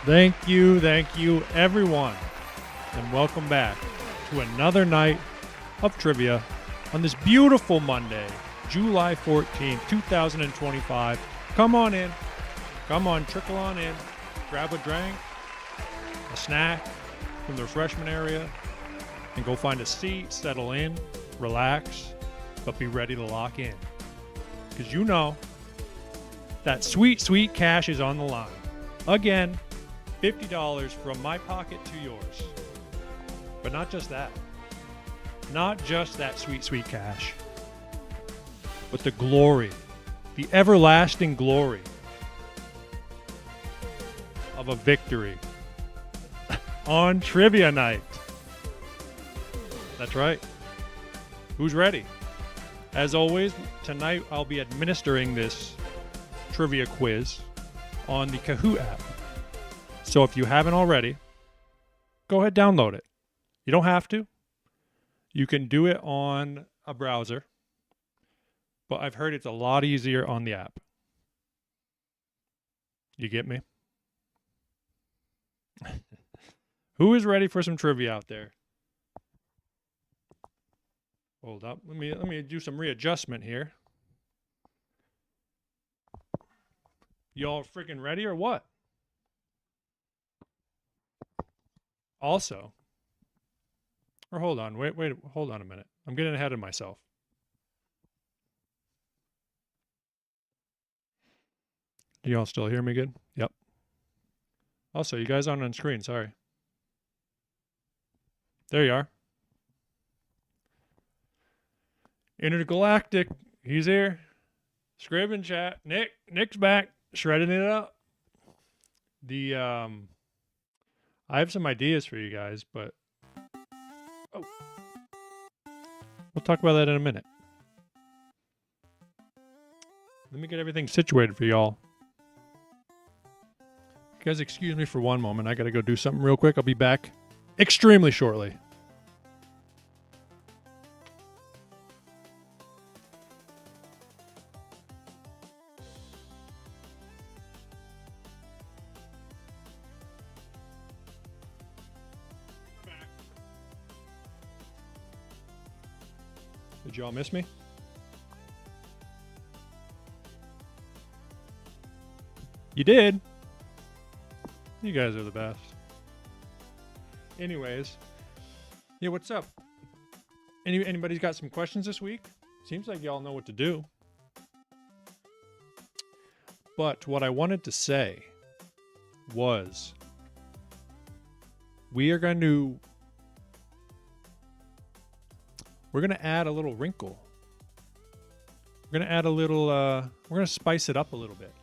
Thank you, everyone, and welcome back to another night of trivia on this beautiful Monday, July 14th, 2025. Come on in. Come on, trickle on in. Grab a drink, a snack from the refreshment area, and go find a seat, settle in, relax, but be ready to lock in. Because you know that sweet, sweet cash is on the line. Again, $50 from my pocket to yours. But not just that. Not just that sweet, sweet cash. But the glory, the everlasting glory of a victory on trivia night. That's right. Who's ready? As always, tonight I'll be administering this trivia quiz on the Kahoot app. So if you haven't already, go ahead, download it. You don't have to. You can do it on a browser, but I've heard it's a lot easier on the app. You get me? Who is ready for some trivia out there? Hold up. Let me do some readjustment here. Y'all freaking ready or what? Also, or hold on, wait, hold on a minute. I'm getting ahead of myself. Do y'all still hear me good? Yep. Also, you guys aren't on screen, sorry. There you are. Intergalactic, he's here. Scriven chat. Nick's back, shredding it up. I have some ideas for you guys, but we'll talk about that in a minute. Let me get everything situated for y'all. You guys excuse me for one moment. I gotta go do something real quick. I'll be back extremely shortly. Did y'all miss me? You did. You guys are the best. Anyways, yeah, what's up? Anybody's got some questions this week? Seems like y'all know what to do. But what I wanted to say was we're going to add a little wrinkle. We're going to add a little, we're going to spice it up a little bit.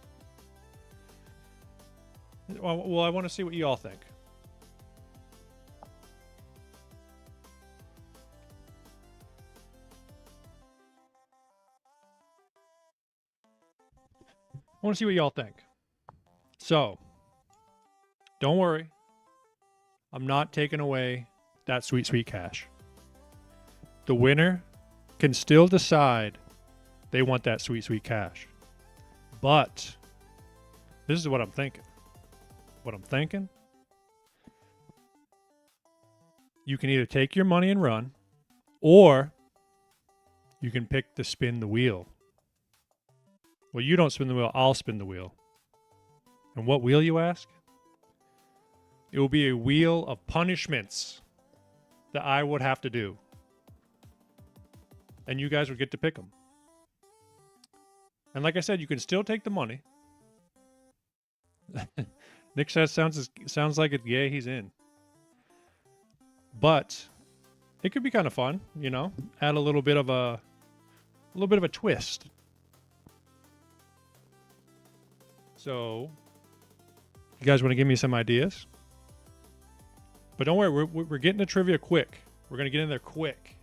Well, I want to see what you all think. I want to see what y'all think. So, don't worry. I'm not taking away that sweet, sweet cash. The winner can still decide they want that sweet, sweet cash. But this is what I'm thinking. You can either take your money and run, or you can pick to spin the wheel. Well, you don't spin the wheel, I'll spin the wheel. And what wheel, you ask? It will be a wheel of punishments that I would have to do. And you guys would get to pick them. And like I said, you can still take the money. Nick says sounds like it. Yeah, he's in. But it could be kind of fun, you know. Add a little bit of a twist. So, you guys want to give me some ideas? But don't worry, we're getting to trivia quick. We're gonna get in there quick.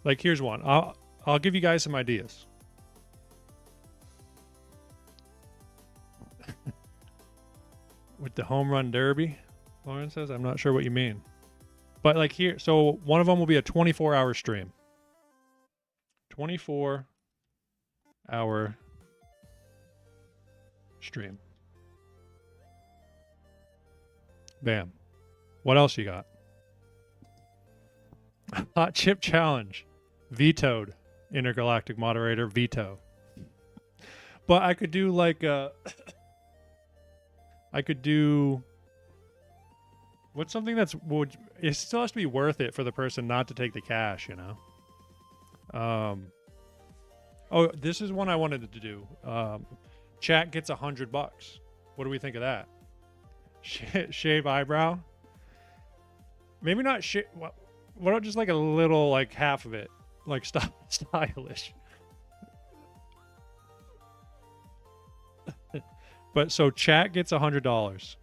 Like, here's one. I'll give you guys some ideas. With the home run derby, Lauren says, I'm not sure what you mean. But like here, so one of them will be a 24-hour stream. 24-hour stream. Bam. What else you got? Hot chip challenge. Vetoed. Intergalactic moderator veto. But I could do like I could do what's something that's it still has to be worth it for the person not to take the cash, you know? Oh, this is one I wanted to do. Chat gets $100. What do we think of that? Shave eyebrow? Maybe not shave. What about just like a little, like half of it, like stylish. But so chat gets $100.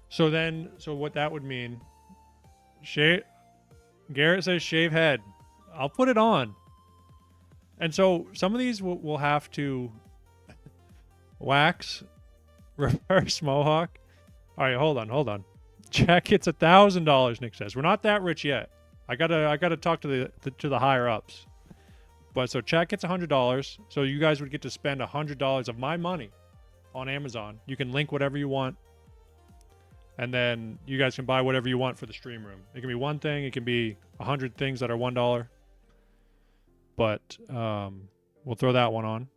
So what that would mean? Garrett says shave head. I'll put it on. And so some of these will have to wax, reverse mohawk. All right, hold on. Chat gets $1,000. Nick says we're not that rich yet. I gotta talk to the higher ups. But so chat gets $100. So you guys would get to spend $100 of my money on Amazon. You can link whatever you want. And then you guys can buy whatever you want for the stream room. It can be one thing. It can be 100 things that are $1. But we'll throw that one on.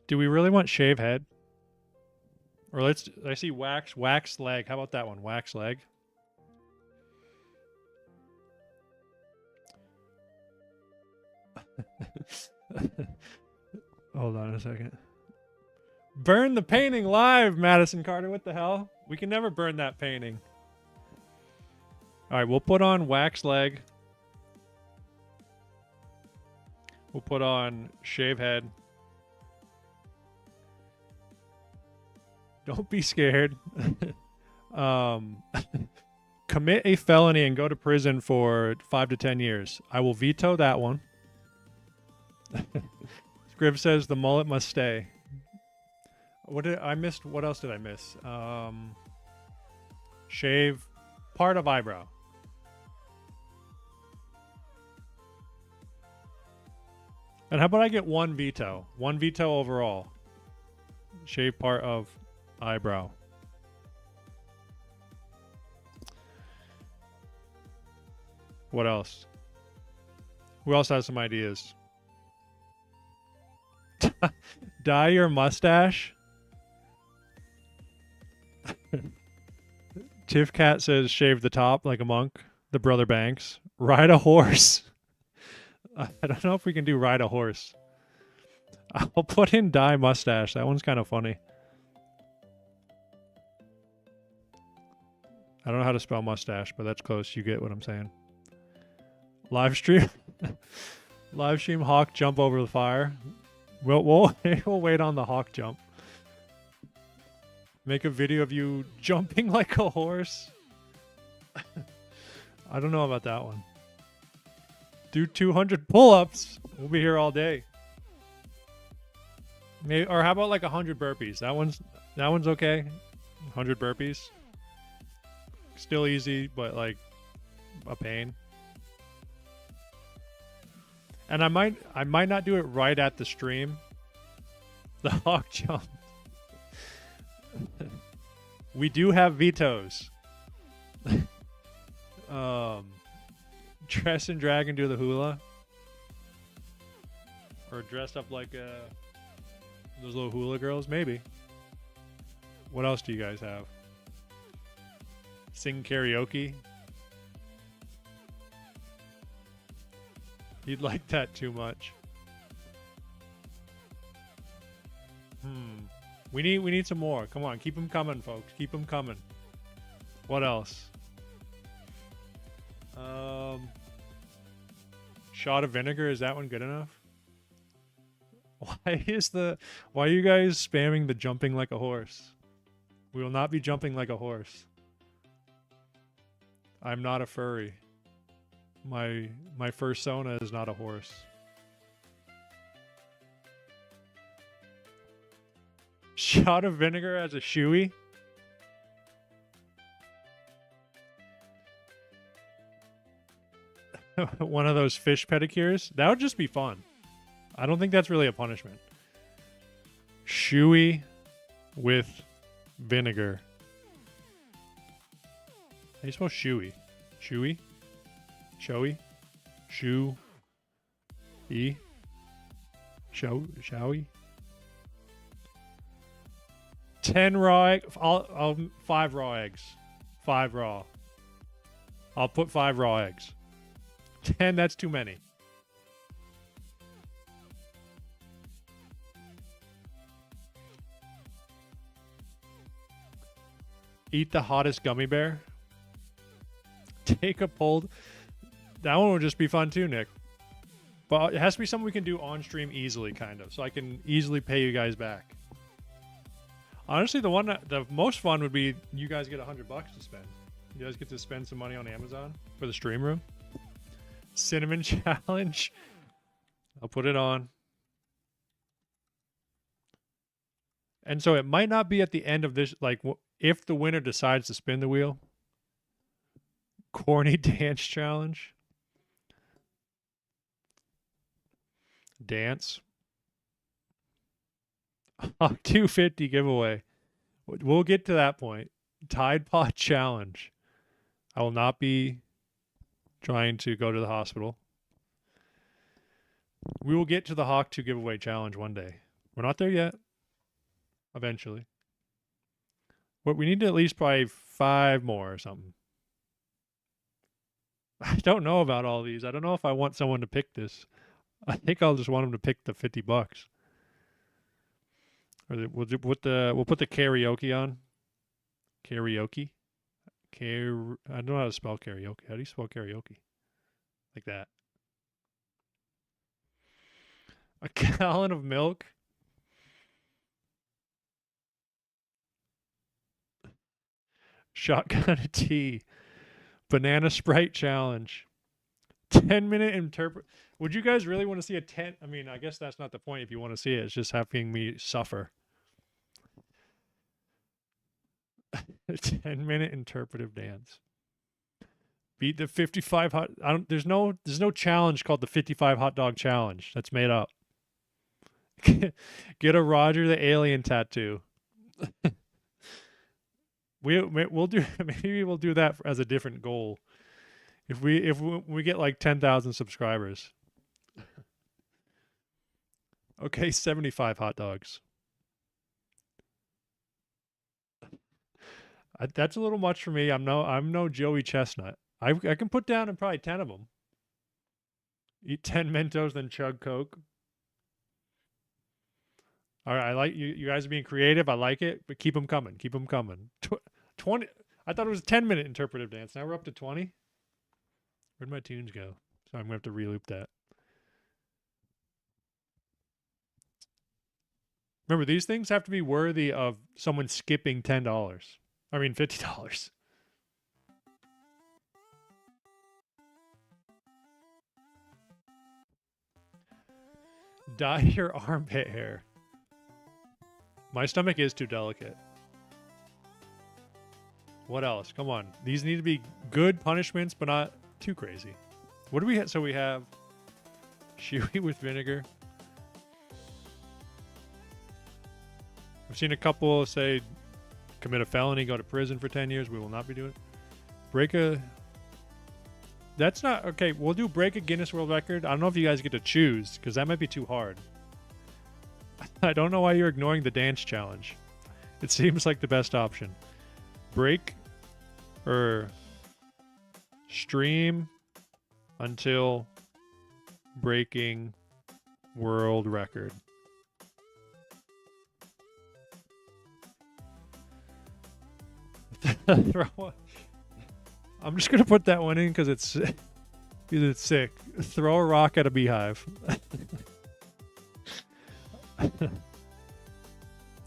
Do we really want shave head? Or I see wax leg. How about that one? Wax leg. Hold on a second. Burn the painting live, Madison Carter. What the hell? We can never burn that painting. All right, we'll put on wax leg. We'll put on shave head. Don't be scared. Commit a felony and go to prison for 5 to 10 years. I will veto that one. Scrib says the mullet must stay. What else did I miss? Shave part of eyebrow. And how about I get one veto? One veto overall. Shave part of eyebrow. What else? Who else has some ideas? Dye your mustache? Tiff Cat says shave the top like a monk. The Brother Banks. Ride a horse. I don't know if we can do ride a horse. I'll put in dye mustache. That one's kind of funny. I don't know how to spell mustache, but that's close. You get what I'm saying. Live stream. Live stream hawk jump over the fire. We'll wait on the hawk jump. Make a video of you jumping like a horse. I don't know about that one. Do 200 pull-ups. We'll be here all day. Maybe, or how about like 100 burpees? That one's okay. 100 burpees. Still easy, but like a pain. And I might not do it right at the stream. The hawk jump. We do have vetoes. Dress and drag and do the hula. Or dress up like those little hula girls, maybe. What else do you guys have? Sing karaoke. You'd like that too much. We need some more. Come on, keep them coming, folks. Keep them coming. What else? Shot of vinegar. Is that one good enough? Why are you guys spamming the jumping like a horse? We will not be jumping like a horse. I'm not a furry. My fursona is not a horse. Shot of vinegar as a shoey? One of those fish pedicures? That would just be fun. I don't think that's really a punishment. Chewy with vinegar. How do you spell chewy? Chewy? Showy? Shoe? E? Showy? 10 raw egg. 5 raw eggs. 5 raw. I'll put 5 raw eggs. 10, that's too many. Eat the hottest gummy bear. Take a poll. That one would just be fun too, Nick. But it has to be something we can do on stream easily, kind of, so I can easily pay you guys back. Honestly, the most fun would be you guys get $100 to spend. You guys get to spend some money on Amazon for the stream room. Cinnamon challenge. I'll put it on. And so it might not be at the end of this, like if the winner decides to spin the wheel. Corny dance challenge. Dance. 250 giveaway. We'll get to that point. Tide Pod challenge. I will not be trying to go to the hospital. We will get to the Hawk 2 giveaway challenge one day. We're not there yet. Eventually. But we need to at least probably 5 more or something. I don't know about all these. I don't know if I want someone to pick this. I think I'll just want them to pick the $50. Or we'll put the karaoke on. Karaoke. I don't know how to spell karaoke. How do you spell karaoke? Like that. A gallon of milk. Shotgun of tea. Banana Sprite challenge. 10-minute interpret. Would you guys really want to see a 10? I mean, I guess that's not the point if you want to see it. It's just having me suffer. 10-minute interpretive dance. Beat the 55 hot. There's no challenge called the 55 hot dog challenge. That's made up. Get a Roger the Alien tattoo. We'll do, maybe we'll do that as a different goal. If we get like 10,000 subscribers. Okay, 75 hot dogs. That's a little much for me. I'm no Joey Chestnut. I can put down probably 10 of them. Eat 10 Mentos, then chug Coke. All right, I like you guys are being creative. I like it, but keep them coming. Keep them coming. 20. I thought it was a 10-minute interpretive dance. Now we're up to 20. Where'd my tunes go? So I'm going to have to reloop that. Remember, these things have to be worthy of someone skipping $10. I mean, $50. Dye your armpit hair. My stomach is too delicate. What else? Come on. These need to be good punishments, but not too crazy. What do we have? So we have Chewy with vinegar. I've seen a couple say commit a felony, go to prison for 10 years. We will not be doing it. That's not okay. We'll do break a Guinness World Record. I don't know if you guys get to choose because that might be too hard. I don't know why you're ignoring the dance challenge. It seems like the best option. Break or stream until breaking world record. I'm just gonna put that one in because it's sick. Throw a rock at a beehive.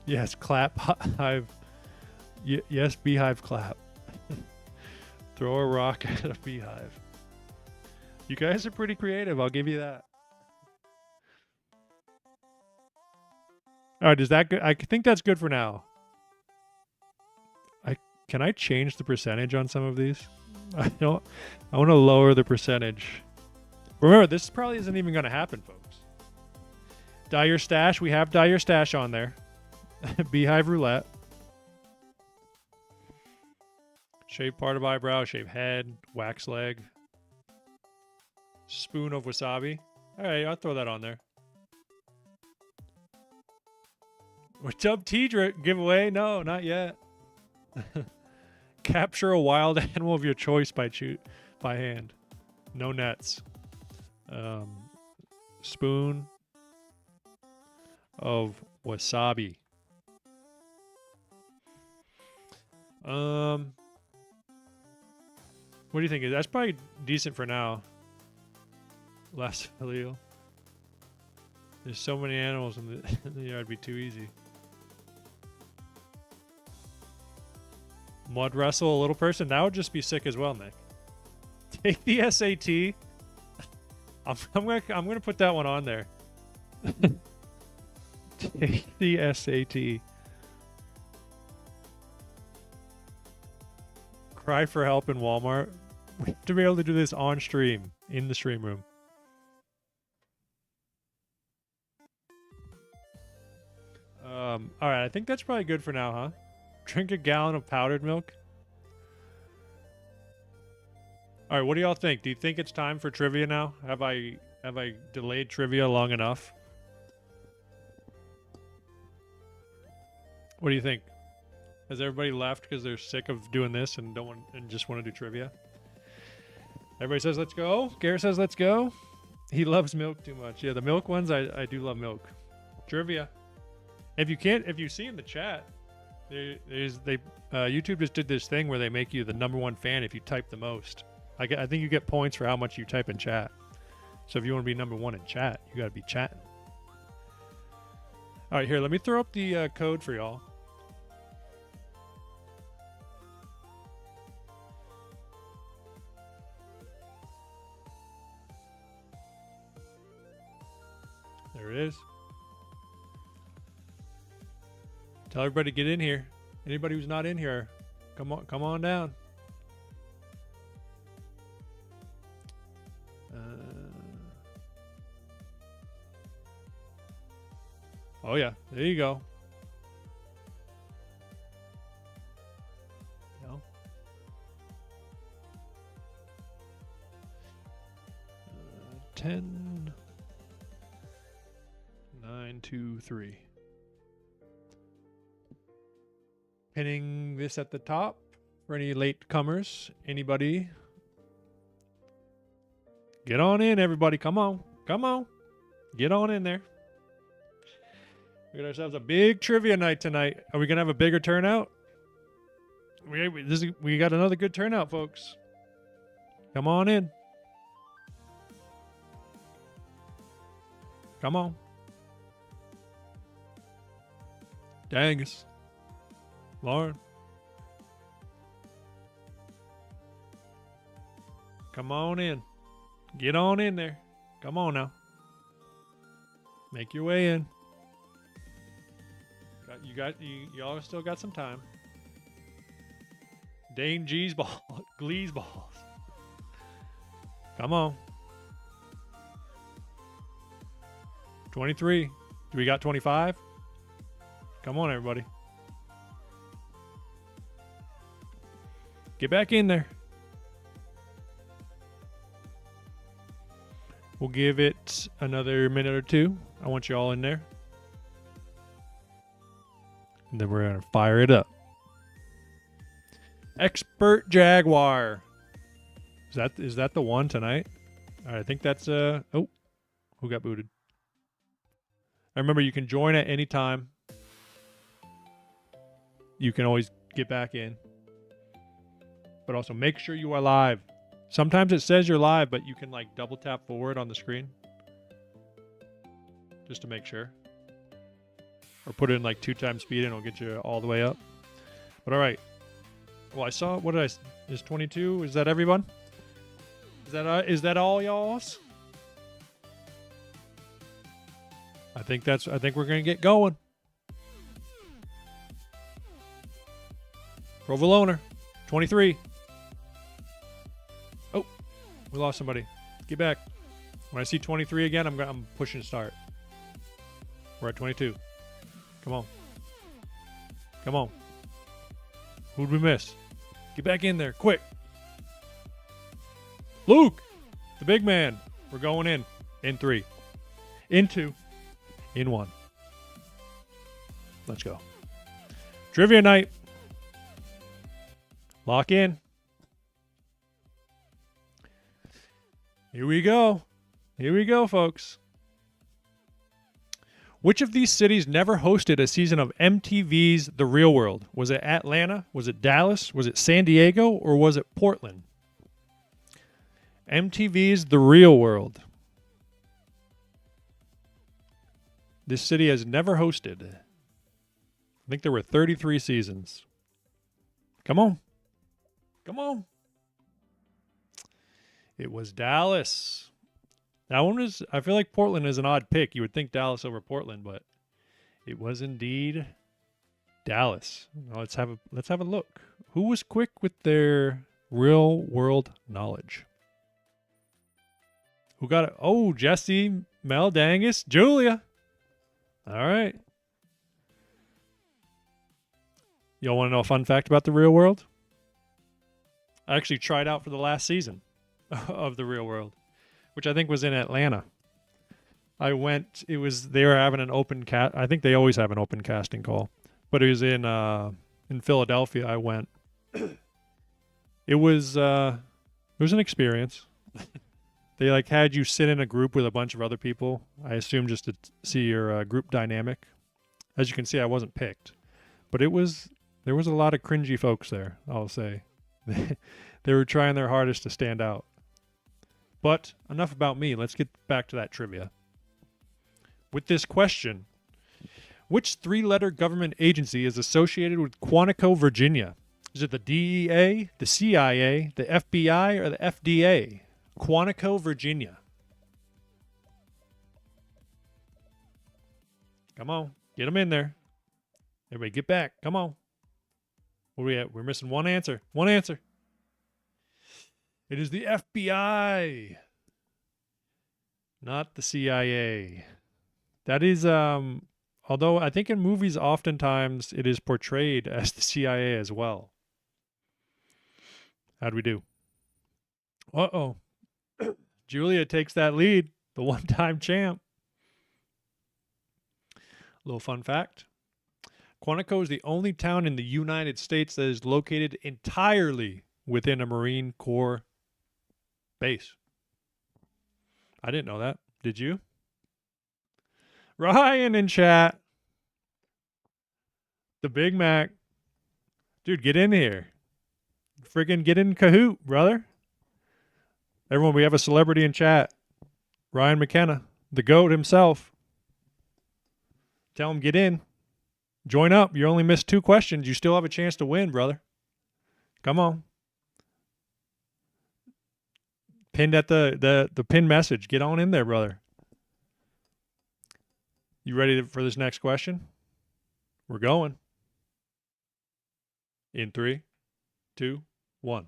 Yes, clap hive. Yes, beehive clap. Throw a rock at a beehive. You guys are pretty creative. I'll give you that. All right, is that good? I think that's good for now. Can I change the percentage on some of these? I want to lower the percentage. Remember, this probably isn't even going to happen, folks. Dye your stash. We have dye your stash on there. Beehive roulette. Shave part of eyebrow, shave head, wax leg. Spoon of wasabi. All right, I'll throw that on there. What's up, Tidra? Giveaway? No, not yet. Capture a wild animal of your choice by hand. No nets. Spoon of wasabi. What do you think? That's probably decent for now. Last Halil. There's so many animals in the yard, it'd be too easy. Mud wrestle a little person? That would just be sick as well, Nick. Take the SAT. I'm gonna put that one on there. Take the SAT. Cry for help in Walmart. We have to be able to do this on stream, in the stream room. All right, I think that's probably good for now, huh? Drink a gallon of powdered milk. All right, what do y'all think? Do you think it's time for trivia now? Have I delayed trivia long enough? What do you think? Has everybody left because they're sick of doing this and just want to do trivia? Everybody says let's go. Garrett says let's go. He loves milk too much. Yeah, the milk ones, I do love milk. Trivia. If you see in the chat, YouTube just did this thing where they make you the #1 fan if you type the most. I think you get points for how much you type in chat. So if you want to be #1 in chat, you got to be chatting. All right, here, let me throw up the code for y'all. There it is. Tell everybody to get in here. Anybody who's not in here, come on down. Oh yeah, there you go. 10, 9, 2, 3. Pinning this at the top for any late comers. Anybody? Get on in, everybody. Come on. Get on in there. We got ourselves a big trivia night tonight. Are we gonna have a bigger turnout? We got another good turnout, folks. Come on in. Come on. Dangus. Lauren. Come on in. Get on in there. Come on now. Make your way in. Y'all still got some time. Dane G's ball. Glee's balls. Come on. 23. Do we got 25? Come on, everybody. Get back in there. We'll give it another minute or two. I want you all in there. And then we're going to fire it up. Expert Jaguar. Is that the one tonight? All right, I think that's oh, who got booted? I remember you can join at any time. You can always get back in. But also make sure you are live. Sometimes it says you're live, but you can like double tap forward on the screen. Just to make sure. Or put it in like 2 times speed and it'll get you all the way up. But all right. Well, I saw, what did is 22? Is that everyone? Is that all y'all's? I think we're going to get going. Provolone, 23. Oh, we lost somebody. Get back. When I see 23 again, I'm pushing start. We're at 22. Come on. Come on. Who'd we miss? Get back in there, quick. Luke, the big man. We're going in. In 3. In 2. In 1. Let's go. Trivia night. Lock in. Here we go. Here we go, folks. Which of these cities never hosted a season of MTV's The Real World? Was it Atlanta? Was it Dallas? Was it San Diego? Or was it Portland? MTV's The Real World. This city has never hosted. I think there were 33 seasons. Come on. Come on. It was Dallas. That one is, I feel like Portland is an odd pick. You would think Dallas over Portland, but it was indeed Dallas. Now let's have a look. Who was quick with their real world knowledge? Who got it? Oh, Jesse, Mel, Dangus, Julia. All right. Y'all want to know a fun fact about The Real World? I actually tried out for the last season of The Real World, which I think was in Atlanta. I went, they were having an open cast. I think they always have an open casting call, but it was in Philadelphia. I went. It was an experience. They like had you sit in a group with a bunch of other people. I assume just to see your group dynamic. As you can see, I wasn't picked, but there was a lot of cringy folks there, I'll say. They were trying their hardest to stand out. But enough about me. Let's get back to that trivia. With this question, which 3-letter government agency is associated with Quantico, Virginia? Is it the DEA, the CIA, the FBI, or the FDA? Quantico, Virginia. Come on. Get them in there. Everybody get back. Come on. Where are we at? We're missing one answer. One answer. It is the FBI. Not the CIA. That is, although I think in movies oftentimes it is portrayed as the CIA as well. How'd we do? Uh-oh. Julia takes that lead. The one-time champ. Little fun fact. Quantico is the only town in the United States that is located entirely within a Marine Corps base. I didn't know that. Did you? Ryan in chat. The Big Mac. Dude, get in here. Friggin' get in Kahoot, brother. Everyone, we have a celebrity in chat. Ryan McKenna, the GOAT himself. Tell him get in. Join up. You only missed 2 questions. You still have a chance to win, brother. Come on. Pinned at the pin message. Get on in there, brother. You ready for this next question? We're going. In 3, 2, 1.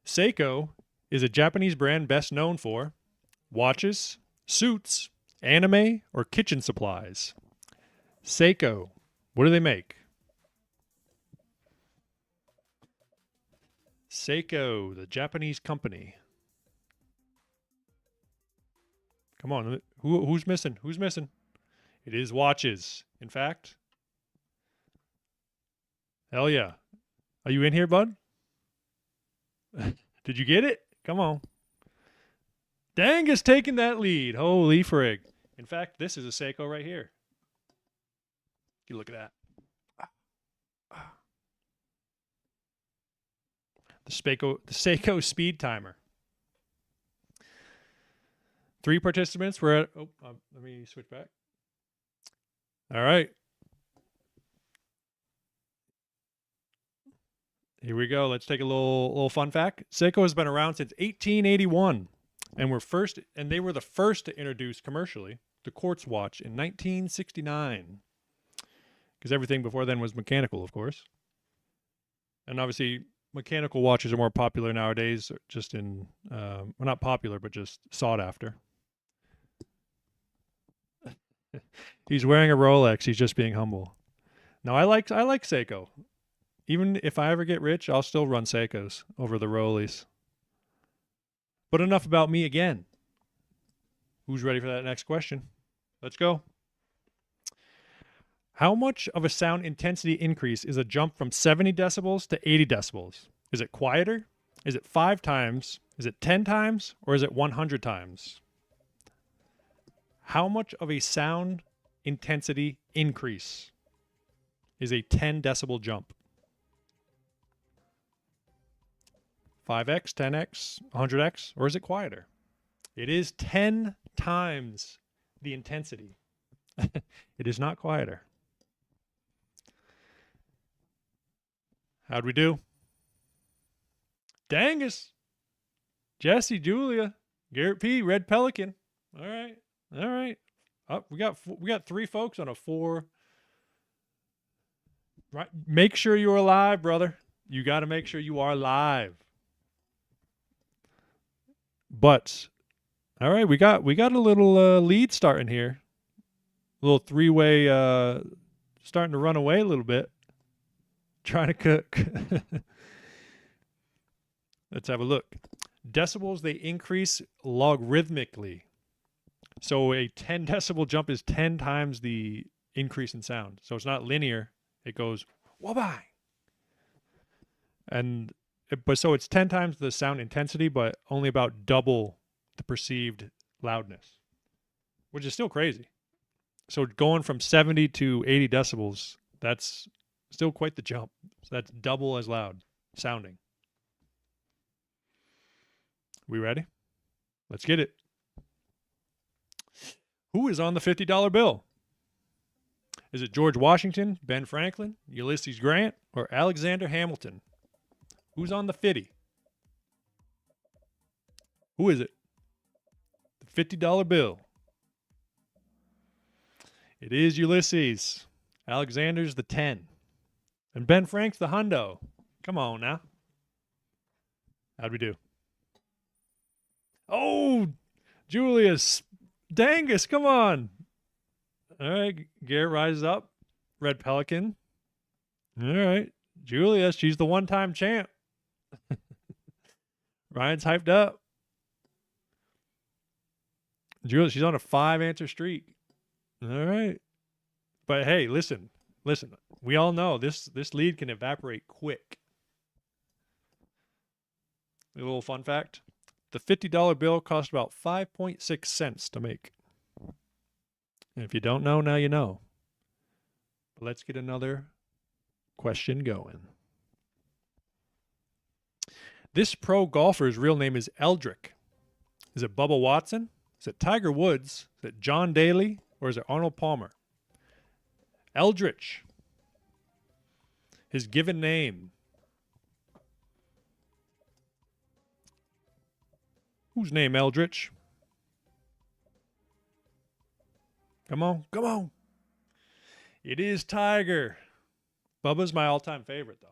Seiko is a Japanese brand best known for watches, suits, anime, or kitchen supplies. Seiko. What do they make? Seiko, the Japanese company. Come on. Who's missing? Who's missing? It is watches. In fact. Hell yeah. Are you in here, bud? Did you get it? Come on. Dang is taking that lead. Holy frig. In fact, this is a Seiko right here. You look at that. The Seiko speed timer. 3 participants were at... let me switch back. All right. Here we go. Let's take a little fun fact. Seiko has been around since 1881, and they were the first to introduce commercially the quartz watch in 1969. Because everything before then was mechanical, of course. And obviously, mechanical watches are more popular nowadays, just in, well, not popular, but just sought after. He's wearing a Rolex. He's just being humble. No, I like Seiko. Even if I ever get rich, I'll still run Seikos over the Rollies. But enough about me again. Who's ready for that next question? Let's go. How much of a sound intensity increase is a jump from 70 decibels to 80 decibels? Is it quieter? Is it 5 times? Is it 10 times? Or is it 100 times? How much of a sound intensity increase is a 10 decibel jump? 5x, 10x, 100x, or is it quieter? It is 10 times the intensity. It is not quieter. How'd we do? Dangus, Jesse, Julia, Garrett P, Red Pelican. All right. Oh, we got 3 folks on a 4. Right. Make sure you're alive, brother. You got to make sure you are live. But all right, we got a little lead starting here. A little 3-way starting to run away a little bit. Trying to cook. Let's have a look. Decibels, they increase logarithmically. So a 10 decibel jump is 10 times the increase in sound. So it's not linear. It goes wah-bye. So it's 10 times the sound intensity, but only about double the perceived loudness, which is still crazy. So going from 70 to 80 decibels, that's still quite the jump. So that's double as loud sounding. We ready? Let's get it. Who is on the $50 bill? Is it George Washington, Ben Franklin, Ulysses Grant, or Alexander Hamilton? Who's on the 50? Who is it? The $50 bill. It is Ulysses. Alexander's the 10. And Ben Frank's the hundo. Come on now. How'd we do? Oh, Julius. Dangus, come on. All right, Garrett rises up. Red Pelican. All right. Julia, she's the one-time champ. Ryan's hyped up. Julia, she's on a 5-answer streak. All right. But hey, listen. We all know this lead can evaporate quick. A little fun fact. The $50 bill cost about 5.6 cents to make. And if you don't know, now you know. But let's get another question going. This pro golfer's real name is Eldrick. Is it Bubba Watson? Is it Tiger Woods? Is it John Daly? Or is it Arnold Palmer? Eldritch. His given name. Whose name, Eldritch? Come on. It is Tiger. Bubba's my all-time favorite, though.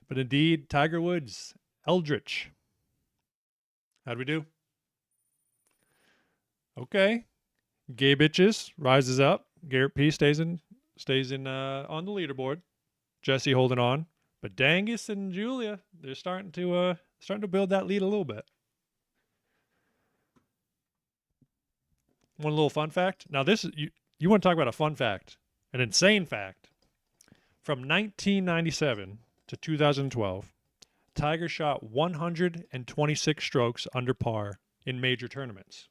But indeed, Tiger Woods, Eldritch. How'd we do? Okay. Gay Bitches rises up. Garrett P stays in on the leaderboard. Jesse holding on. But Dangus and Julia, they're starting to build that lead a little bit. One little fun fact. Now this is you want to talk about a fun fact, an insane fact. From 1997 to 2012, Tiger shot 126 strokes under par in major tournaments.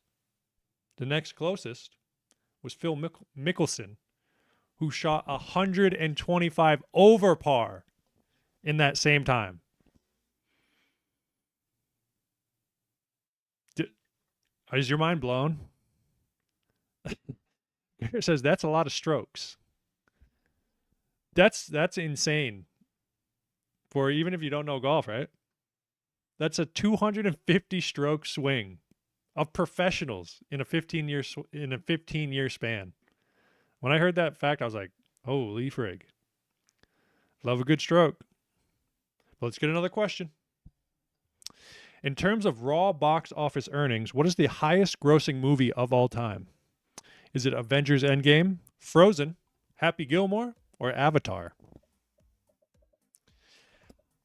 The next closest was Phil Mickelson, who shot 125 over par in that same time. Is your mind blown? Garrett says that's a lot of strokes. That's insane. For even if you don't know golf, right? That's a 250 stroke swing of professionals in a 15-year span. When I heard that fact, I was like, holy frig. Love a good stroke. But let's get another question. In terms of raw box office earnings, what is the highest grossing movie of all time? Is it Avengers Endgame, Frozen, Happy Gilmore, or Avatar?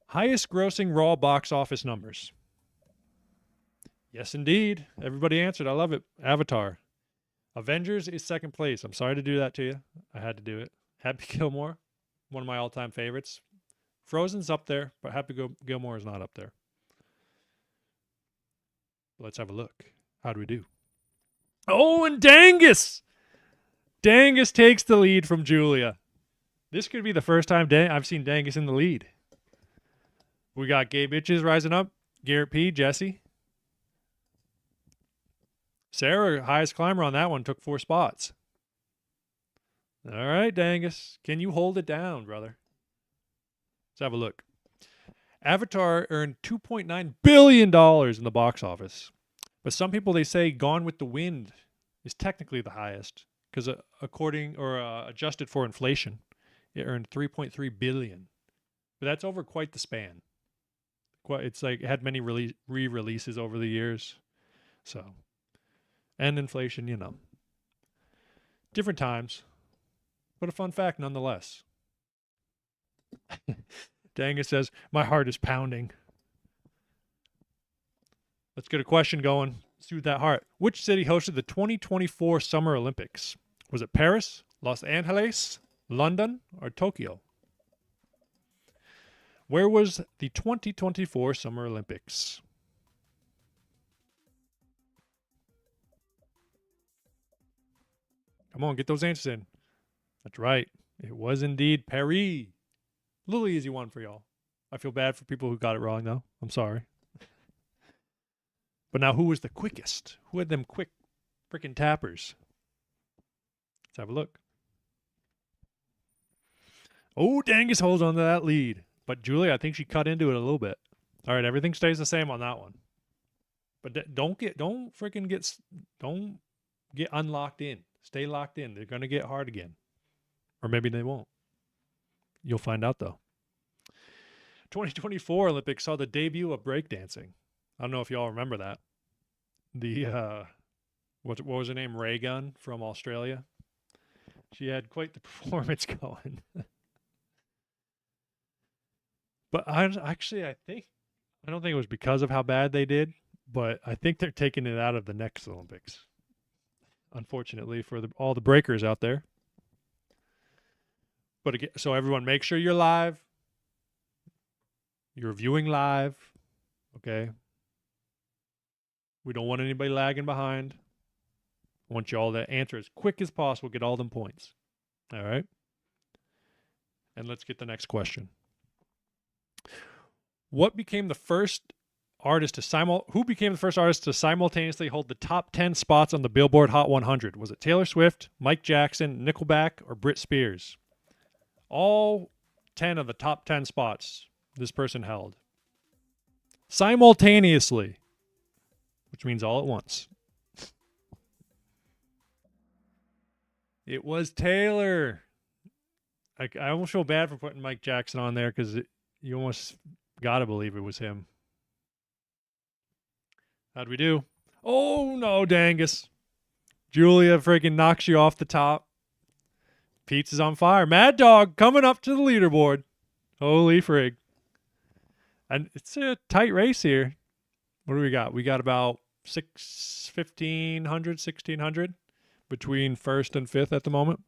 Highest grossing Raw box office numbers. Yes, indeed. Everybody answered. I love it. Avatar. Avengers is second place. I'm sorry to do that to you. I had to do it. Happy Gilmore, one of my all-time favorites. Frozen's up there, but Happy Gilmore is not up there. Let's have a look. How do we do? Oh, and Dangus! Dangus takes the lead from Julia. This could be the first time I've seen Dangus in the lead. We got Gabe Itches rising up. Garrett P. Jesse. Sarah, highest climber on that one, took 4 spots. All right, Dangus. Can you hold it down, brother? Let's have a look. Avatar earned $2.9 billion in the box office. But some people, they say Gone with the Wind is technically the highest because adjusted for inflation, it earned $3.3 billion. But that's over quite the span. It's like it had many re-releases over the years. So, and inflation, you know. Different times, but a fun fact nonetheless. Dangus says, my heart is pounding. Let's get a question going. Soothe that heart. Which city hosted the 2024 Summer Olympics? Was it Paris, Los Angeles, London, or Tokyo? Where was the 2024 Summer Olympics? Come on, get those answers in. That's right. It was indeed Paris. A little easy one for y'all. I feel bad for people who got it wrong, though. I'm sorry. But now, who was the quickest? Who had them quick freaking tappers? Let's have a look. Oh, Dangus holds on to that lead. But Julia, I think she cut into it a little bit. All right, everything stays the same on that one. But don't get unlocked in. Stay locked in. They're going to get hard again. Or maybe they won't. You'll find out, though. 2024 Olympics saw the debut of breakdancing. I don't know if y'all remember that. The, what was her name? Ray Gunn from Australia. She had quite the performance going. But I don't think it was because of how bad they did, but I think they're taking it out of the next Olympics. Unfortunately for all the breakers out there. But again, so everyone, make sure you're live. You're viewing live. Okay. We don't want anybody lagging behind. I want you all to answer as quick as possible, get all them points. All right. And let's get the next question. Who became the first artist to simultaneously hold the top 10 spots on the Billboard Hot 100? Was it Taylor Swift, Mike Jackson, Nickelback, or Brit Spears? All 10 of the top 10 spots this person held. Simultaneously. Which means all at once. It was Taylor. I almost feel bad for putting Mike Jackson on there because you almost got to believe it was him. How'd we do? Oh, no, Dangus. Julia freaking knocks you off the top. Pete's is on fire. Mad Dog coming up to the leaderboard. Holy frig. And it's a tight race here. What do we got? We got about 1,600 between first and fifth at the moment.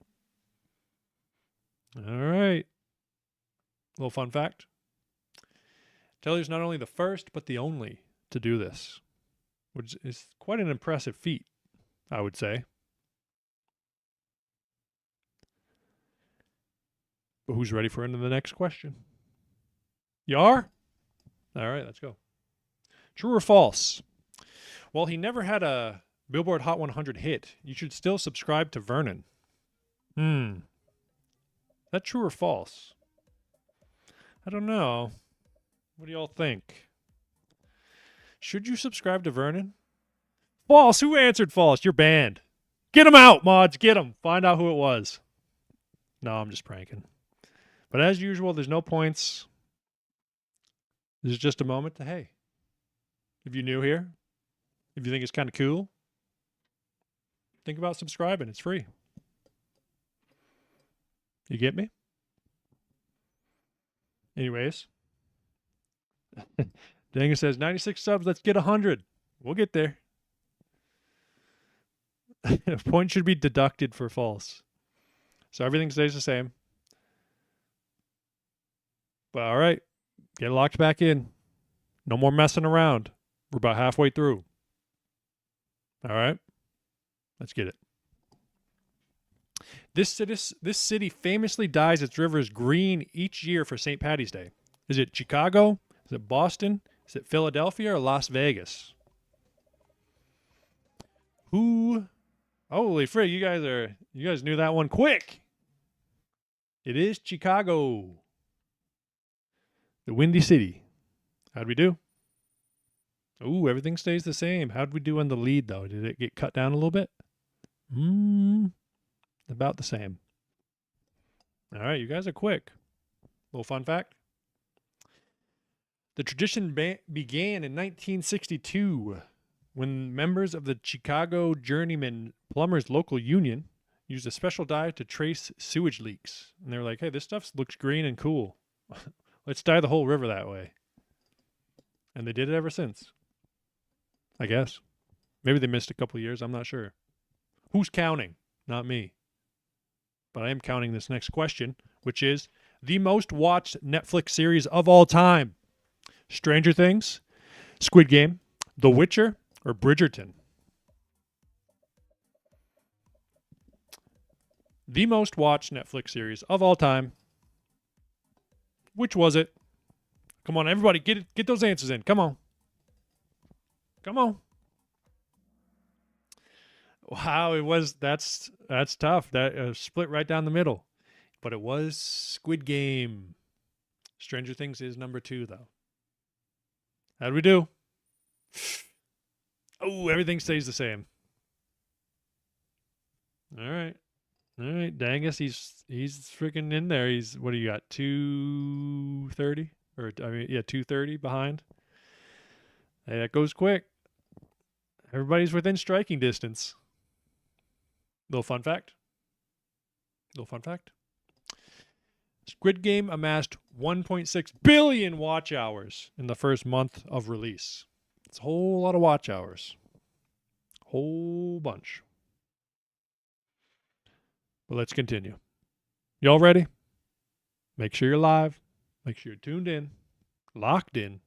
All right. Little fun fact. Taylor's not only the first, but the only to do this, which is quite an impressive feat, I would say. But who's ready for into the next question? You are? All right, let's go. True or false? While he never had a Billboard Hot 100 hit, you should still subscribe to Vernon. Is that true or false? I don't know. What do y'all think? Should you subscribe to Vernon? False. Who answered false? You're banned. Get him out, mods. Get him. Find out who it was. No, I'm just pranking. But as usual, there's no points. This is just a moment to, hey, if you're new here, if you think it's kind of cool, think about subscribing. It's free. You get me? Anyways, Danga says 96 subs. Let's get 100. We'll get there. A point should be deducted for false. So everything stays the same. But all right, get locked back in. No more messing around. We're about halfway through. All right, let's get it. This city famously dyes its rivers green each year for St. Patty's Day. Is it Chicago? Is it Boston? Is it Philadelphia or Las Vegas? Who? Holy frig, you guys knew that one quick. It is Chicago. The Windy City. How'd we do? Ooh, everything stays the same. How'd we do on the lead, though? Did it get cut down a little bit? About the same. All right, you guys are quick. Little fun fact. The tradition began in 1962 when members of the Chicago Journeyman Plumbers Local Union used a special dye to trace sewage leaks. And they were like, hey, this stuff looks green and cool. Let's dye the whole river that way. And they did it ever since. I guess. Maybe they missed a couple of years. I'm not sure. Who's counting? Not me. But I am counting this next question, which is the most watched Netflix series of all time. Stranger Things, Squid Game, The Witcher, or Bridgerton? The most watched Netflix series of all time. Which was it? Come on, everybody, get those answers in. Come on. Come on. Wow, that's tough. That split right down the middle. But it was Squid Game. Stranger Things is number 2, though. How'd we do? Oh, everything stays the same. All right. Dangus, he's freaking in there. What do you got? 230? Or, 230 behind. Hey, that goes quick. Everybody's within striking distance. Little fun fact. Squid Game amassed 1.6 billion watch hours in the first month of release. It's a whole lot of watch hours. Whole bunch. But let's continue. Y'all ready? Make sure you're live. Make sure you're tuned in, locked in,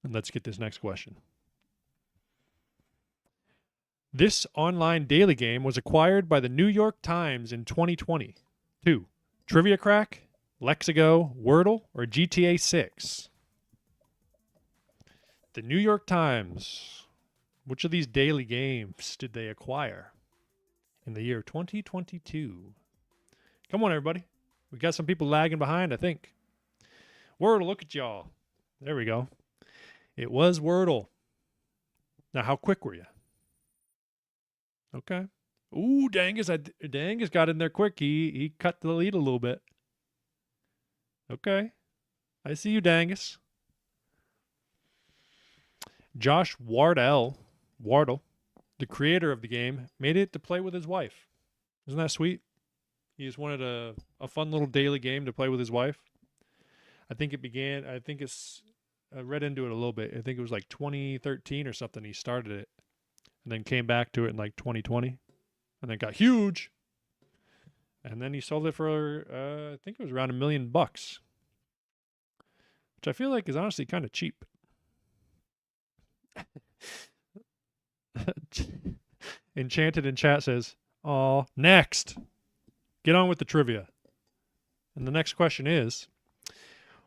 and let's get this next question. This online daily game was acquired by the New York Times in 2020. 2. Trivia Crack, Lexigo, Wordle, or GTA 6? The New York Times. Which of these daily games did they acquire in the year 2022? Come on, everybody. We got some people lagging behind, I think. Wordle, look at y'all. There we go. It was Wordle. Now, how quick were you? Okay. Ooh, Dangus got in there quick. He cut the lead a little bit. Okay. I see you, Dangus. Josh Wardle, the creator of the game, made it to play with his wife. Isn't that sweet? He just wanted a fun little daily game to play with his wife. I read into it a little bit. I think it was like 2013 or something he started it. And then came back to it in like 2020. And then got huge. And then he sold it for, I think it was around $1 million. Which I feel like is honestly kind of cheap. Enchanted in chat says, "Aw, next. Get on with the trivia." And the next question is,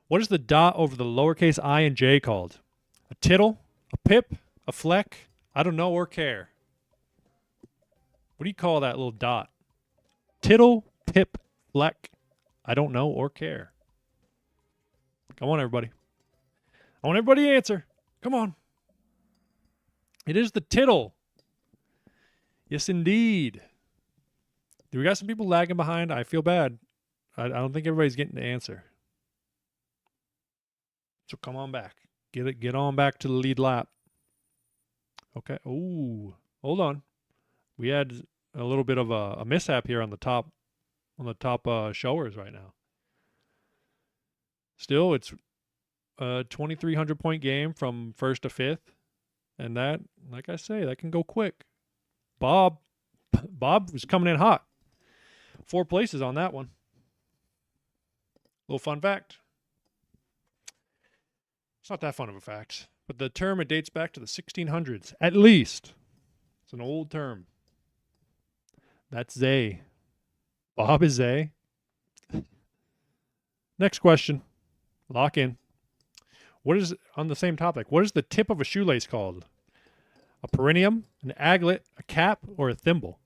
what is the dot over the lowercase I and J called? A tittle? A pip? A fleck? I don't know or care. What do you call that little dot? Tittle, pip, fleck? I don't know or care. Come on, everybody. I want everybody to answer. Come on. It is the tittle. Yes, indeed. Do we got some people lagging behind? I feel bad. I don't think everybody's getting the answer. So come on back. Get on back to the lead lap. Okay. Ooh, hold on. We had a little bit of a mishap here on the top showers right now. Still, it's a 2,300 point game from first to fifth. And that, like I say, that can go quick. Bob was coming in hot. 4 places on that one. Little fun fact. It's not that fun of a fact. But the term, it dates back to the 1600s, at least. It's an old term. That's Zay. Bob is Zay. Next question. Lock in. What is, on the same topic, what is the tip of a shoelace called? A perineum, an aglet, a cap, or a thimble?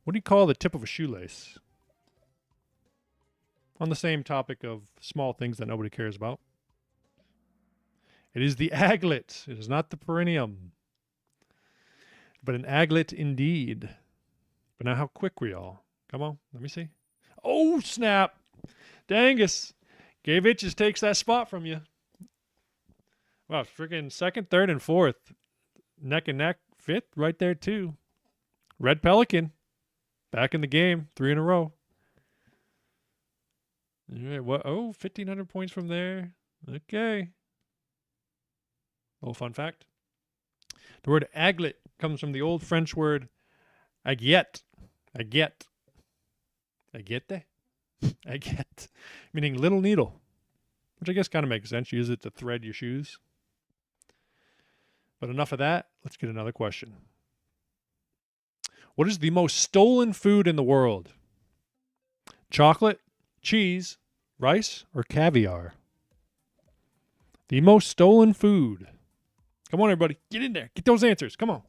What do you call the tip of a shoelace? On the same topic of small things that nobody cares about. It is the aglet. It is not the perineum. But an aglet indeed. But now how quick we all. Come on, let me see. Oh, snap. Dangus. Gay Vitches takes that spot from you. Wow, freaking second, third, and fourth. Neck and neck. Fifth right there too. Red Pelican. Back in the game. 3 in a row. All right, what? Oh, 1,500 points from there. Okay. Little fun fact. The word aglet comes from the old French word aguette. Aguette. Aguette? Aguette. Meaning little needle. Which I guess kind of makes sense. You use it to thread your shoes. But enough of that. Let's get another question. What is the most stolen food in the world? Chocolate, cheese, rice, or caviar? The most stolen food. Come on, everybody. Get in there. Get those answers. Come on.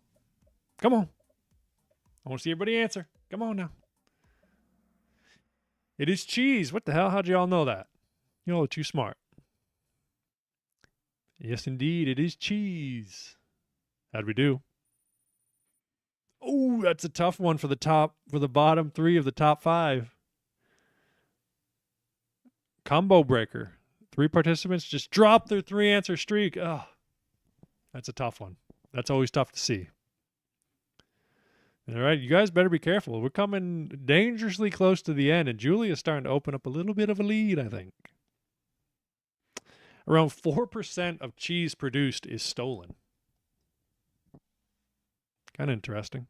Come on. I want to see everybody answer. Come on now. It is cheese. What the hell? How'd you all know that? You all are too smart. Yes, indeed. It is cheese. How'd we do? Oh, that's a tough one for the bottom 3 of the top 5. Combo breaker. 3 participants just dropped their 3-answer streak. Oh, that's a tough one. That's always tough to see. All right, you guys better be careful. We're coming dangerously close to the end, and Julie is starting to open up a little bit of a lead, I think. Around 4% of cheese produced is stolen. Kind of interesting.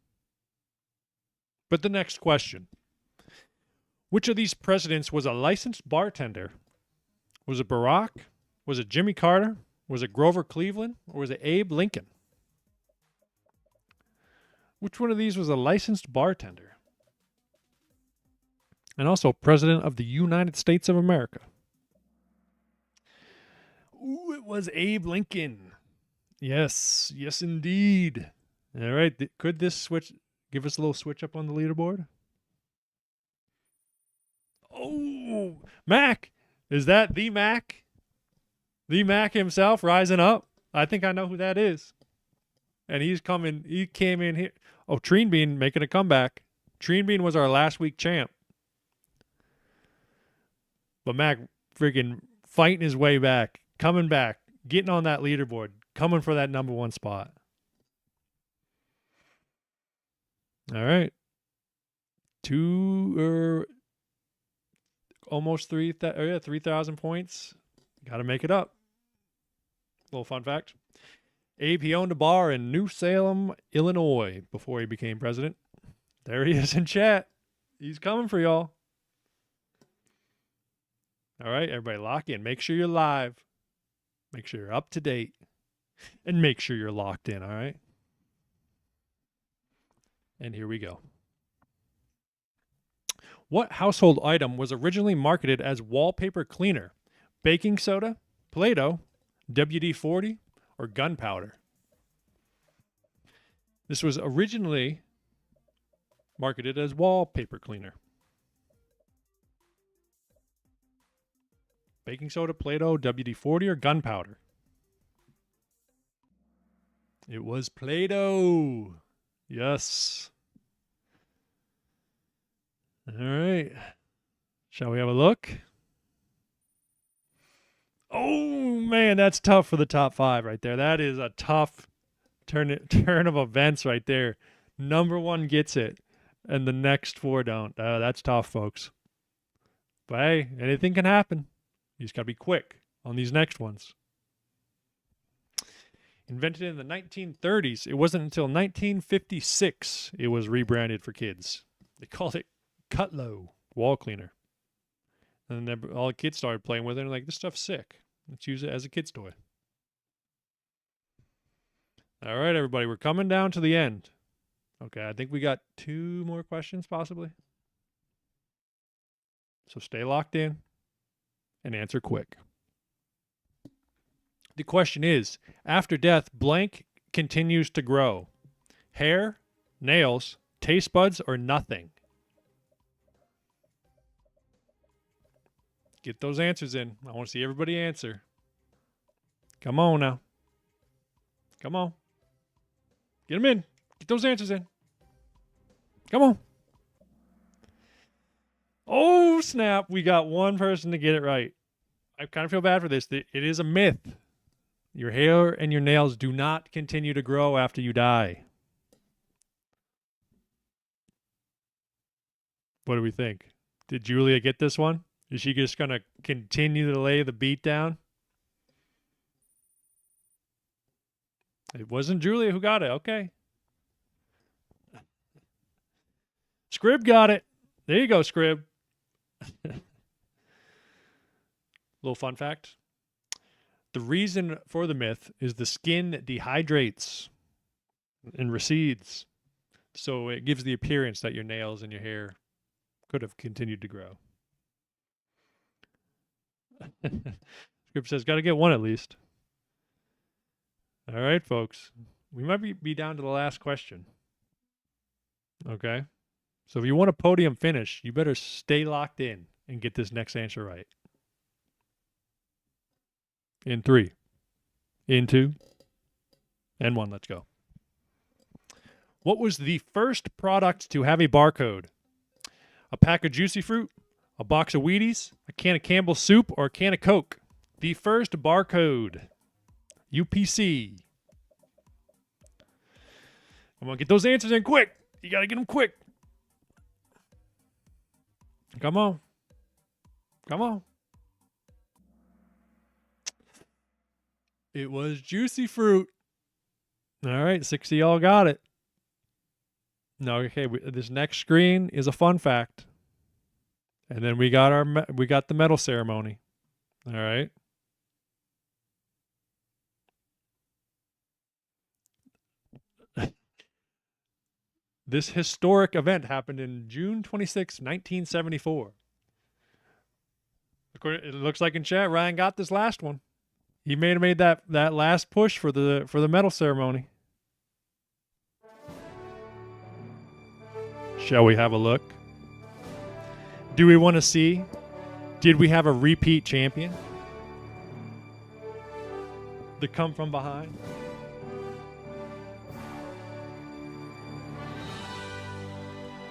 But the next question. Which of these presidents was a licensed bartender? Was it Barack? Was it Jimmy Carter? Was it Grover Cleveland? Or was it Abe Lincoln? Which one of these was a licensed bartender? And also president of the United States of America. Ooh, it was Abe Lincoln. Yes, yes indeed. All right, could this switch give us a little switch up on the leaderboard? Oh, Mac. Is that the Mac? The Mac himself rising up? I think I know who that is. And he came in here. Oh, Treen Bean making a comeback. Treen Bean was our last week champ. But Mac freaking fighting his way back, coming back, getting on that leaderboard, coming for that number 1 spot. All right. Almost 3,000 points. Got to make it up. Little fun fact. Abe, he owned a bar in New Salem, Illinois before he became president. There he is in chat. He's coming for y'all. All right, everybody lock in. Make sure you're live. Make sure you're up to date. And make sure you're locked in, all right? And here we go. What household item was originally marketed as wallpaper cleaner? Baking soda, Play-Doh, WD-40, or gunpowder? This was originally marketed as wallpaper cleaner. Baking soda, Play-Doh, WD-40, or gunpowder? It was Play-Doh. Yes. All right. Shall we have a look? Oh, man, that's tough for the top 5 right there. That is a tough turn of events right there. Number 1 gets it, and the next 4 don't. That's tough, folks. But hey, anything can happen. You just got to be quick on these next ones. Invented in the 1930s, it wasn't until 1956 it was rebranded for kids. They called it Cutlo wall cleaner. And then all the kids started playing with it and like, this stuff's sick. Let's use it as a kid's toy. All right, everybody, we're coming down to the end. Okay, I think we got 2 more questions possibly. So stay locked in and answer quick. The question is, after death, blank continues to grow. Hair, nails, taste buds, or nothing? Get those answers in. I want to see everybody answer. Come on now. Come on. Get them in. Get those answers in. Come on. Oh, snap. We got one person to get it right. I kind of feel bad for this. It is a myth. Your hair and your nails do not continue to grow after you die. What do we think? Did Julia get this one? Is she just going to continue to lay the beat down? It wasn't Julia who got it. Okay. Scrib got it. There you go, Scrib. Little fun fact. The reason for the myth is the skin dehydrates and recedes. So it gives the appearance that your nails and your hair could have continued to grow. Script says, got to get one at least. All right, folks. We might be down to the last question. Okay? So if you want a podium finish, you better stay locked in and get this next answer right. In 3, in 2, and 1. Let's go. What was the first product to have a barcode? A pack of Juicy Fruit, a box of Wheaties, a can of Campbell's soup, or a can of Coke? The first barcode. UPC. I'm going to get those answers in quick. You got to get them quick. Come on. Come on. It was Juicy Fruit. All right, 60 y'all got it. No, okay. This next screen is a fun fact, and then we got the medal ceremony. All right. This historic event happened in June 26, 1974. It looks like in chat, Ryan got this last one. He made that last push for the medal ceremony. Shall we have a look? Do we want to see? Did we have a repeat champion? The come from behind?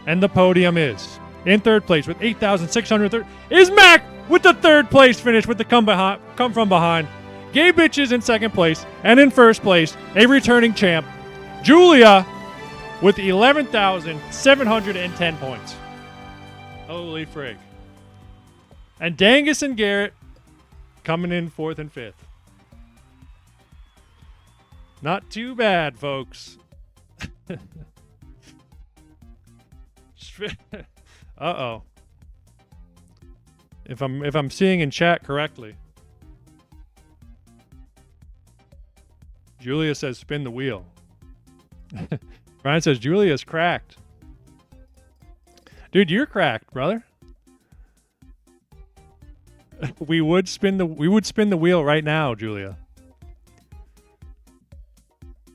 And the podium is in third place with 8,630 is Mac with the third place finish with the come from behind. Gay Bitches in second place, and in first place, a returning champ, Julia, with 11,710 points. Holy frig. And Dangus and Garrett coming in 4th and 5th. Not too bad, folks. Uh-oh. If I'm seeing in chat correctly, Julia says spin the wheel. Ryan says Julia's cracked. Dude, you're cracked, brother. We would spin the wheel right now, Julia.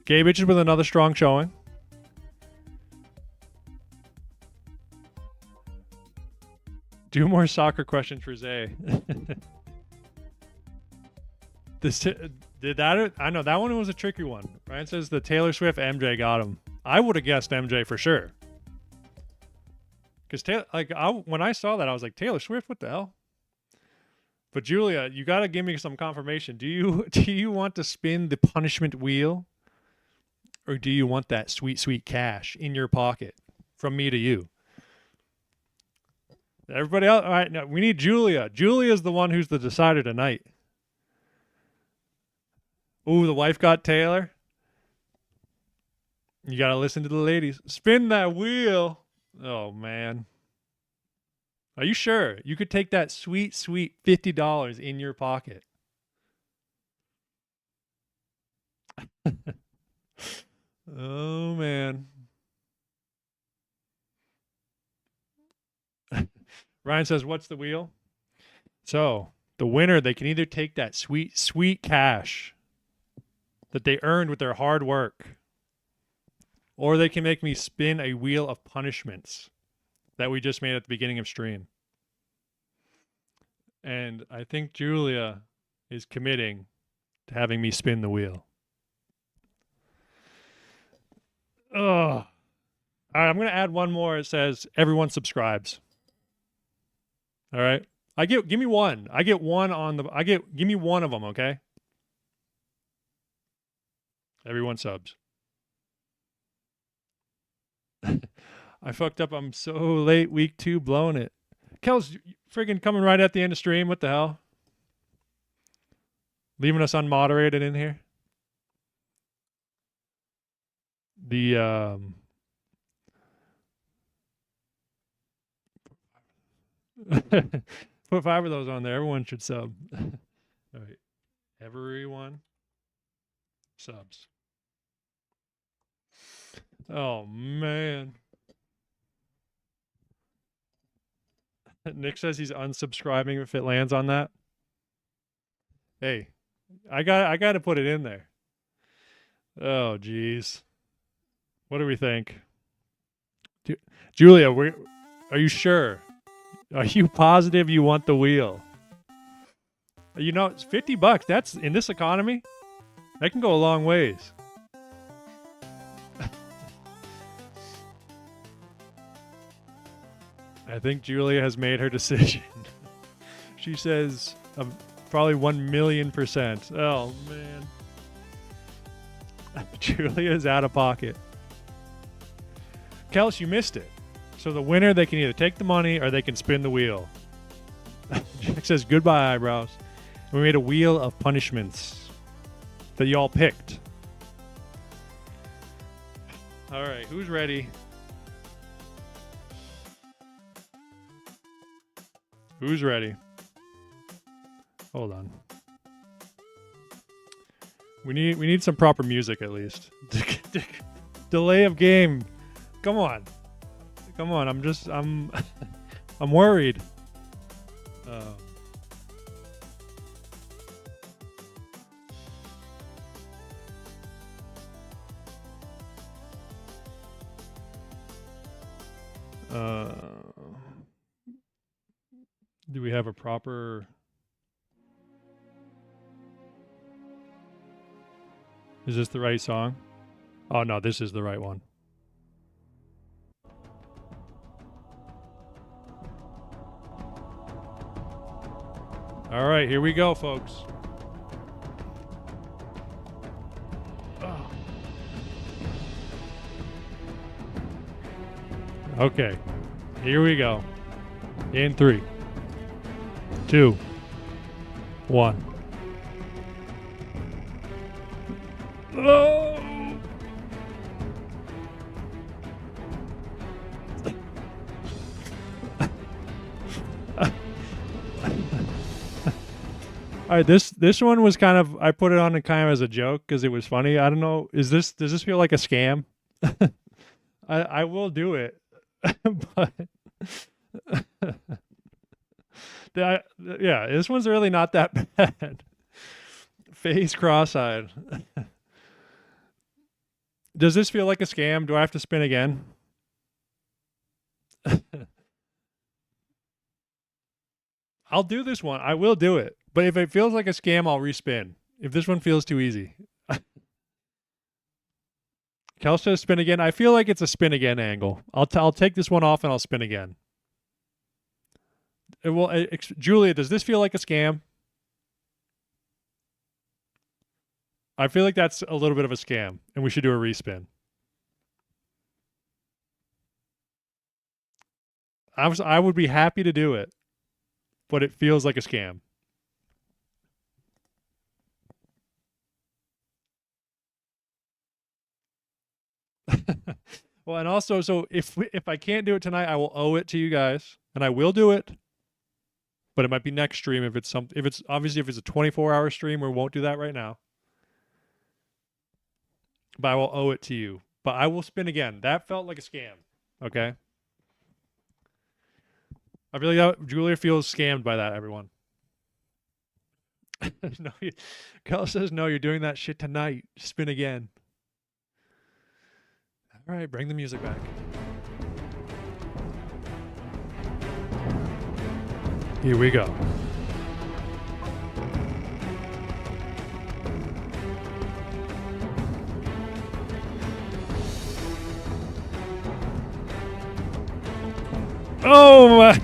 Gay Bitches with another strong showing. Do more soccer questions for Zay. I know that one was a tricky one. Ryan says the Taylor Swift MJ got him. I would have guessed MJ for sure. Because when I saw that, I was like, Taylor Swift, what the hell? But Julia, you got to give me some confirmation. Do you want to spin the punishment wheel, or do you want that sweet, sweet cash in your pocket from me to you? Everybody else, all right, no, we need Julia. Julia's the one who's the decider tonight. Ooh, the wife got Taylor. You got to listen to the ladies. Spin that wheel. Oh, man. Are you sure? You could take that sweet, sweet $50 in your pocket. Oh, man. Ryan says, what's the wheel? So, the winner, they can either take that sweet, sweet cash that they earned with their hard work, or they can make me spin a wheel of punishments that we just made at the beginning of stream. And I think Julia is committing to having me spin the wheel. Oh. All right, I'm going to add one more. It says everyone subscribes. All right. Give me one. I get one on the give me one of them, okay? Everyone subs. I fucked up. I'm so late. Week 2, blowing it. Kel's friggin' coming right at the end of stream. What the hell? Leaving us unmoderated in here. The put 5 of those on there. Everyone should sub. All right. Everyone subs. Oh, man. Nick says he's unsubscribing if it lands on that. Hey, I got to put it in there. Oh, geez. What do we think? Julia, are you sure? Are you positive you want the wheel? You know, it's $50. That's in this economy. That can go a long ways. I think Julia has made her decision. She says probably 1,000,000%. Oh, man. Julia is out of pocket. Kels, you missed it. So the winner, they can either take the money or they can spin the wheel. Jack says, goodbye, eyebrows. We made a wheel of punishments that you all picked. All right, who's ready? Who's ready? Hold on. We need some proper music at least. Delay of game. Come on. Come on. I'm I'm worried. Do we have a proper... Is this the right song? Oh, no, this is the right one. All right, here we go, folks. Oh. Okay, here we go. In 3, 2, 1. Oh! All right, this one was kind of, I put it on kind of as a joke because it was funny. I don't know, does this feel like a scam? I will do it, but yeah, this one's really not that bad. Face cross-eyed. Does this feel like a scam? Do I have to spin again? I'll do this one. I will do it. But if it feels like a scam, I'll respin. If this one feels too easy. Kel says spin again. I feel like it's a spin again angle. I'll take this one off and I'll spin again. Julia, does this feel like a scam? I feel like that's a little bit of a scam, and we should do a respin. I would be happy to do it, but it feels like a scam. Well, and also, so if I can't do it tonight, I will owe it to you guys, and I will do it. But it might be next stream if it's obviously if it's a 24-hour stream, we won't do that right now. But I will owe it to you. But I will spin again. That felt like a scam. Okay. I feel like Julia feels scammed by that. Everyone. No, Kel says no. You're doing that shit tonight. Spin again. All right, bring the music back. Here we go. Oh my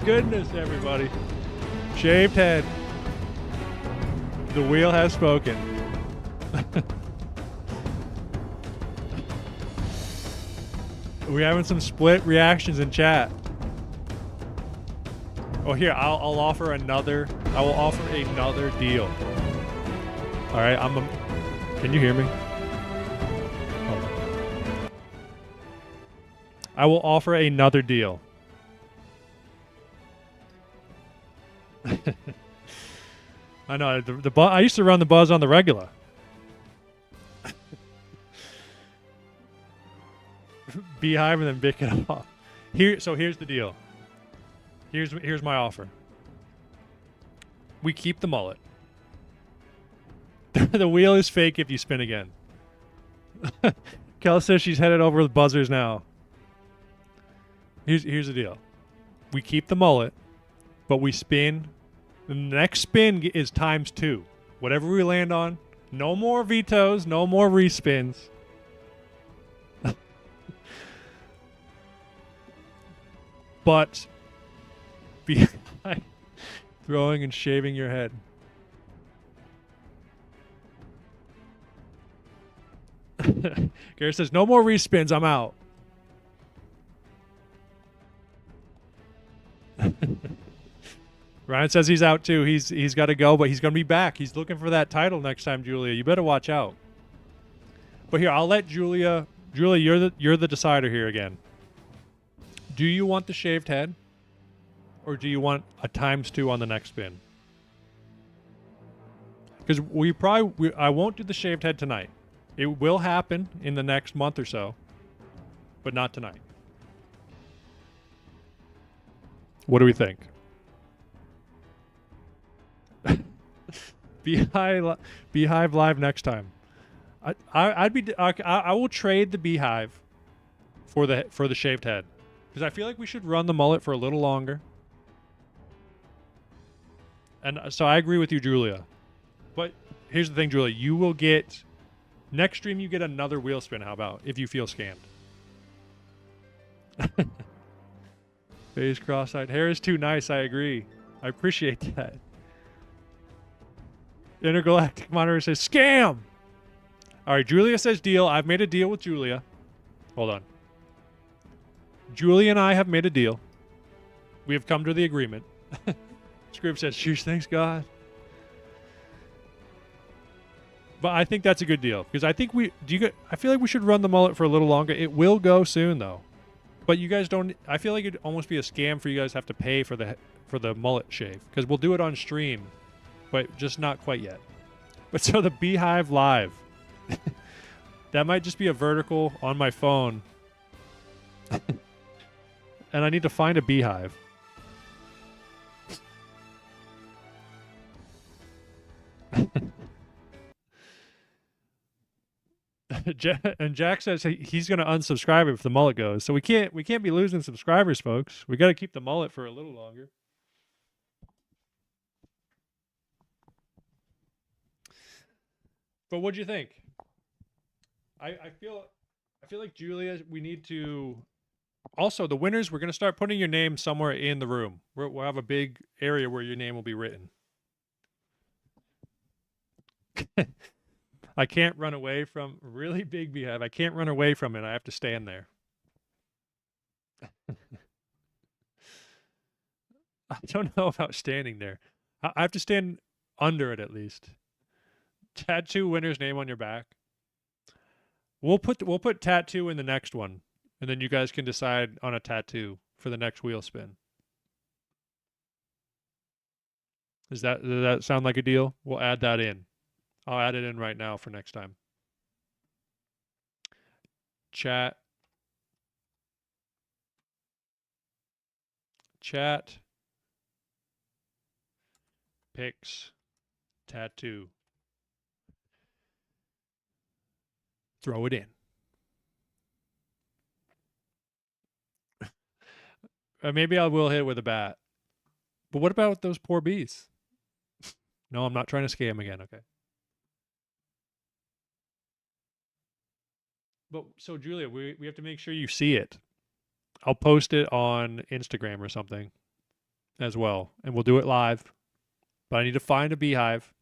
goodness, everybody. Shaved head. The wheel has spoken. We're having some split reactions in chat. Oh, here, I'll offer another. I will offer another deal. All right, can you hear me? Hold on. I will offer another deal. I know I used to run the buzz on the regular. Beehive and then bick it off. So here's the deal. Here's my offer. We keep the mullet. The wheel is fake if you spin again. Kel says she's headed over the buzzers now. Here's the deal. We keep the mullet, but we spin. The next spin is ×2. Whatever we land on. No more vetoes. No more respins. But behind throwing and shaving your head. Garrett says, no more respins, I'm out. Ryan says he's out too. He's got to go, but he's going to be back. He's looking for that title next time, Julia. You better watch out. But here, I'll let Julia. Julia, you're the decider here again. Do you want the shaved head, or do you want a ×2 on the next spin? Because I won't do the shaved head tonight. It will happen in the next month or so, but not tonight. What do we think? Beehive live next time. I will trade the beehive for the shaved head. Because I feel like we should run the mullet for a little longer. And so I agree with you, Julia. But here's the thing, Julia. You will get... Next stream, you get another wheel spin. How about? If you feel scammed. Face cross-eyed. Hair is too nice. I agree. I appreciate that. Intergalactic Monitor says, scam! All right, Julia says deal. I've made a deal with Julia. Hold on. Julie and I have made a deal. We have come to the agreement. Scrib says, "Sheesh, thanks God." But I think that's a good deal because I think I feel like we should run the mullet for a little longer. It will go soon though, but you guys don't. I feel like it'd almost be a scam for you guys to have to pay for the mullet shave because we'll do it on stream, but just not quite yet. But so the Beehive live, that might just be a vertical on my phone. And I need to find a beehive. And Jack says he's going to unsubscribe if the mullet goes. So we can't be losing subscribers, folks. We got to keep the mullet for a little longer. But what'd you think? I feel like Julia, we need to. Also, the winners, we're going to start putting your name somewhere in the room. We'll have a big area where your name will be written. I can't run away from really big beehive. I can't run away from it. I have to stand there. I don't know about standing there. I have to stand under it at least. Tattoo winner's name on your back. We'll put tattoo in the next one, and then you guys can decide on a tattoo for the next wheel spin. Does that sound like a deal? We'll add that in. I'll add it in right now for next time. Chat picks tattoo. Throw it in. Maybe I will hit it with a bat. But what about those poor bees? No, I'm not trying to scam again. Okay. But so Julia, we have to make sure you see it. I'll post it on Instagram or something as well, and we'll do it live. But I need to find a beehive.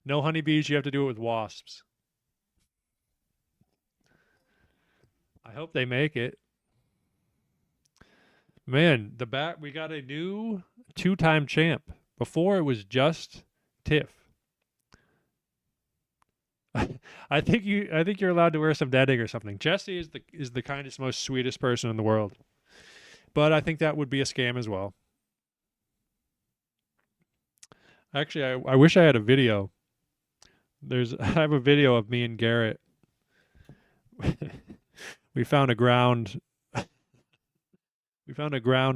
No honeybees, you have to do it with wasps. I hope they make it. Man, the bat, we got a new 2-time champ. Before it was just Tiff. I think you're allowed to wear some netting or something. Jesse is the kindest, most sweetest person in the world. But I think that would be a scam as well. Actually, I wish I had a video. I have a video of me and Garrett. We found a ground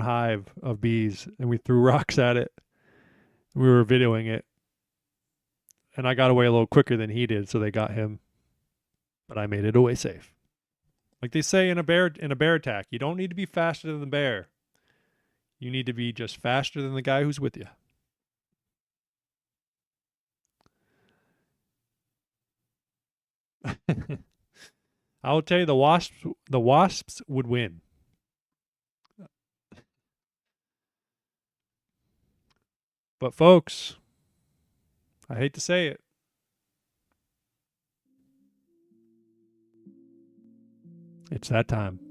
hive of bees, and we threw rocks at it. We were videoing it. And I got away a little quicker than he did, so they got him. But I made it away safe. Like they say in a bear attack, you don't need to be faster than the bear. You need to be just faster than the guy who's with you. I will tell you, the wasps would win. But folks, I hate to say it, it's that time.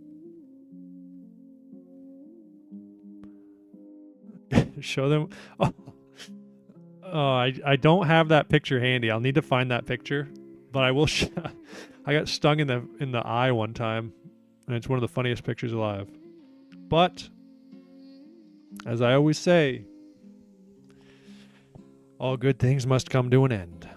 Show them. Oh, I don't have that picture handy. I'll need to find that picture, but I will. I got stung in the eye one time, and it's one of the funniest pictures alive. But as I always say, all good things must come to an end.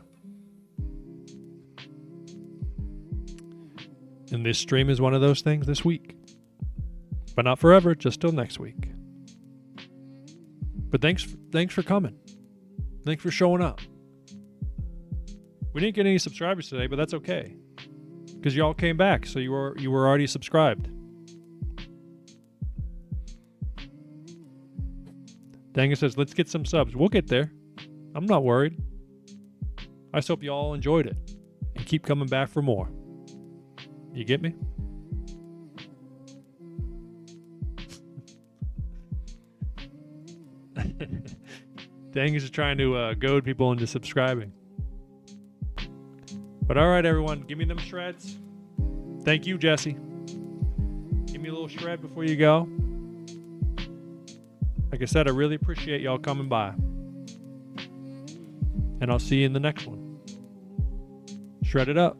And this stream is one of those things this week. But not forever, just till next week. But thanks for coming. Thanks for showing up. We didn't get any subscribers today, but that's okay. Because y'all came back, so you were already subscribed. Danga says, let's get some subs. We'll get there. I'm not worried. I just hope you all enjoyed it and keep coming back for more. You get me? Dang is trying to goad people into subscribing. But all right, everyone, give me them shreds. Thank you, Jesse. Give me a little shred before you go. Like I said, I really appreciate y'all coming by. And I'll see you in the next one. Shred it up.